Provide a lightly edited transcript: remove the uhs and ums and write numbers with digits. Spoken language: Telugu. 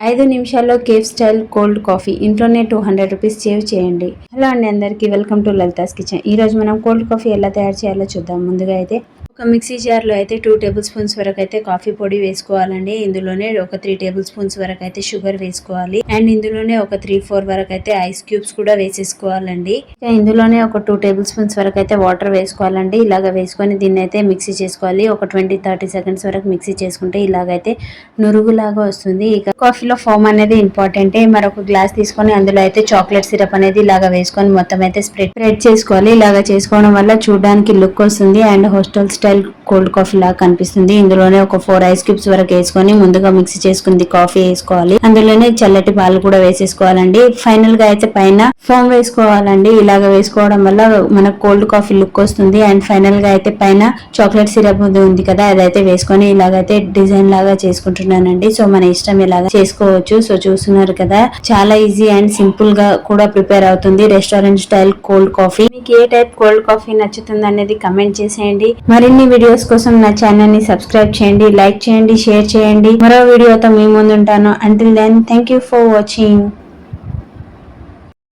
5 నిమిషాల్లో కేఫ్ స్టైల్ కోల్డ్ కాఫీ ఇంట్లోనే 200 రూపీస్ సేవ్ చేయండి. హలో అండి, అందరికీ వెల్కమ్ టు లలితాస్ కిచెన్. ఈ రోజు మనం కోల్డ్ కాఫీ ఎలా తయారు చేయాలో చూద్దాం. ముందుగా అయితే ఒక మిక్సీ జార్లో అయితే 2 టేబుల్ స్పూన్స్ వరకు అయితే కాఫీ పొడి వేసుకోవాలండి. ఇందులోనే ఒక 3 టేబుల్ స్పూన్స్ వరకు అయితే షుగర్ వేసుకోవాలి. అండ్ ఇందులోనే ఒక 3-4 వరకు అయితే ఐస్ క్యూబ్స్ కూడా వేసేసుకోవాలండి. ఇందులోనే ఒక 2 టేబుల్ స్పూన్స్ వరకు అయితే వాటర్ వేసుకోవాలండి. ఇలాగ వేసుకొని దీన్ని అయితే మిక్సీ చేసుకోవాలి. ఒక 20-30 సెకండ్స్ వరకు మిక్సీ చేసుకుంటే ఇలాగైతే నురుగులాగా వస్తుంది. ఇక కాఫీలో ఫోమ్ అనేది ఇంపార్టెంట్. మరొక గ్లాస్ తీసుకొని అందులో అయితే చాక్లెట్ సిరప్ అనేది ఇలాగ వేసుకొని మొత్తం అయితే స్ప్రెడ్ చేసుకోవాలి. ఇలాగ చేసుకోవడం వల్ల చూడడానికి లుక్ వస్తుంది and hostel style cold coffee లాగా కనిపిస్తుంది. ఇందులోనే ఒక 4 ఐస్ క్యూబ్స్ వరకు వేసుకొని ముందుగా మిక్స్ చేసుకుంది కాఫీ వేసుకోవాలి. అందులోనే చల్లటి పాలు కూడా వేసేసుకోవాలండి. ఫైనల్ గా అయితే పైన ఫోమ్ వేసుకోవాలండి. ఇలాగ వేసుకోవడం వల్ల మనకు కోల్డ్ కాఫీ లుక్ వస్తుంది. అండ్ ఫైనల్ గా అయితే పైన చాక్లెట్ సిరప్ ఉంది కదా, అదైతే వేసుకొని ఇలాగైతే డిజైన్ లాగా చేసుకుంటున్నానండి. సో మన ఇష్టం ఇలాగా చేసుకోవచ్చు. సో చూస్తున్నారు కదా, చాలా ఈజీ అండ్ సింపుల్ గా కూడా ప్రిపేర్ అవుతుంది రెస్టారెంట్ స్టైల్ కోల్డ్ కాఫీ. మీకు ఏ టైప్ కోల్డ్ కాఫీ నచ్చుతుంది అనేది కమెంట్ చేసేయండి. మరిన్ని వీడియోస్ కోసం నా ఛానల్ ని సబ్స్క్రైబ్ చేయండి, లైక్ చేయండి, షేర్ చేయండి. మరో వీడియోతో మీ ముందు ఉంటాను. Until then thank you for watching.